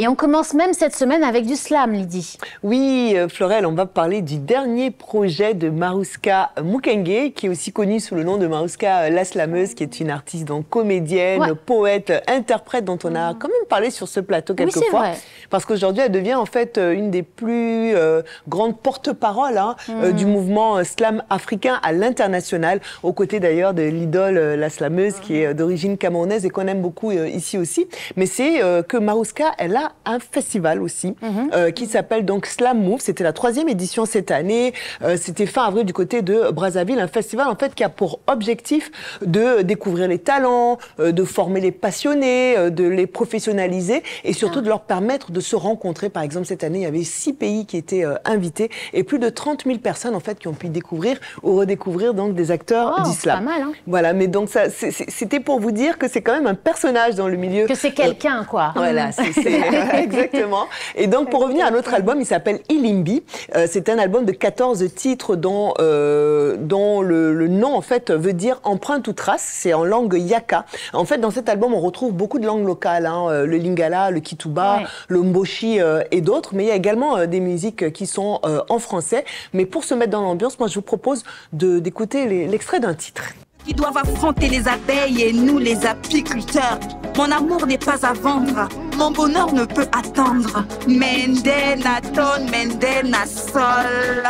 Et on commence même cette semaine avec du slam, Lydie. Oui, Florelle, on va parler du dernier projet de Marouska Moukengue, qui est aussi connue sous le nom de Marouska la Slameuse, qui est une artiste, donc comédienne, poète, interprète, dont on a quand même parlé sur ce plateau quelquefois. Vrai. Parce qu'aujourd'hui, elle devient en fait une des plus grandes porte-paroles du mouvement slam africain à l'international, aux côtés d'ailleurs de l'idole la Slameuse, qui est d'origine camerounaise et qu'on aime beaucoup ici aussi. Mais c'est que Marouska, elle a un festival aussi qui s'appelle donc Slam Move. C'était la 3e édition cette année. C'était fin avril du côté de Brazzaville. Un festival en fait qui a pour objectif de découvrir les talents, de former les passionnés, de les professionnaliser et surtout de leur permettre de se rencontrer. Par exemple, cette année, il y avait 6 pays qui étaient invités et plus de 30 000 personnes en fait qui ont pu découvrir ou redécouvrir donc des acteurs d'islam. Pas mal, hein. Voilà, mais donc ça, c'était pour vous dire que c'est quand même un personnage dans le milieu. Que c'est quelqu'un, quoi. Voilà, c'est exactement. Et donc, pour revenir à notre album, il s'appelle Ilimbi. C'est un album de 14 titres dont le nom, en fait, veut dire empreinte ou trace. C'est en langue yaka. En fait, dans cet album, on retrouve beaucoup de langues locales, hein, le lingala, le kituba, le mboshi et d'autres. Mais il y a également des musiques qui sont en français. Mais pour se mettre dans l'ambiance, moi, je vous propose d'écouter l'extrait d'un titre. Qui doivent affronter les abeilles et nous les apiculteurs. Mon amour n'est pas à vendre, mon bonheur ne peut attendre. Mende na ton, mende na sol.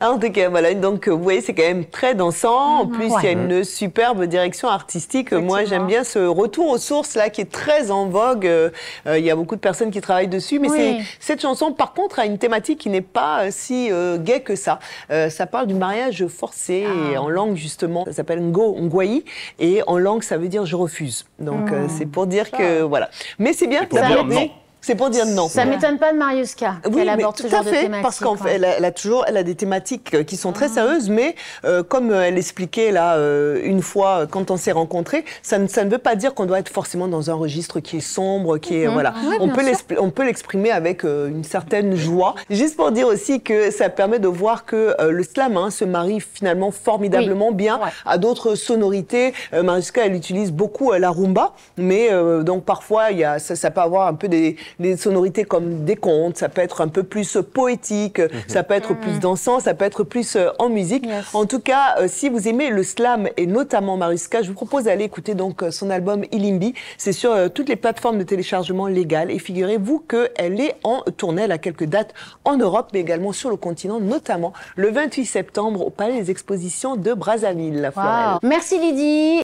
En tout cas, voilà, donc vous voyez, c'est quand même très dansant. En plus, il y a une superbe direction artistique. Moi, j'aime bien ce retour aux sources là qui est très en vogue. Il y a beaucoup de personnes qui travaillent dessus, mais cette chanson, par contre, a une thématique qui n'est pas si gaie que ça. Ça parle du mariage forcé et en langue justement, ça s'appelle Ngwayi et en langue, ça veut dire je refuse. Donc c'est pour dire que voilà. Mais c'est bien. C'est pour dire non. Ça ne m'étonne pas de Mariuska qu'elle aborde ce genre de thématiques. Parce qu'en fait, elle a des thématiques qui sont très sérieuses, mais comme elle expliquait là une fois quand on s'est rencontrés, ça ne veut pas dire qu'on doit être forcément dans un registre qui est sombre, qui est voilà. On peut l'exprimer avec une certaine joie. Juste pour dire aussi que ça permet de voir que le slam se marie finalement formidablement bien à d'autres sonorités. Mariuska, elle utilise beaucoup la rumba, mais donc parfois ça peut avoir un peu des sonorités comme des contes, ça peut être un peu plus poétique, ça peut être plus dansant, ça peut être plus en musique. En tout cas, si vous aimez le slam et notamment Marouska, je vous propose d'aller écouter donc son album Ilimbi. C'est sur toutes les plateformes de téléchargement légales et figurez-vous qu'elle est en tournée. Elle a quelques dates en Europe, mais également sur le continent, notamment le 28 septembre au Palais des Expositions de Brazzaville. Merci Lydie.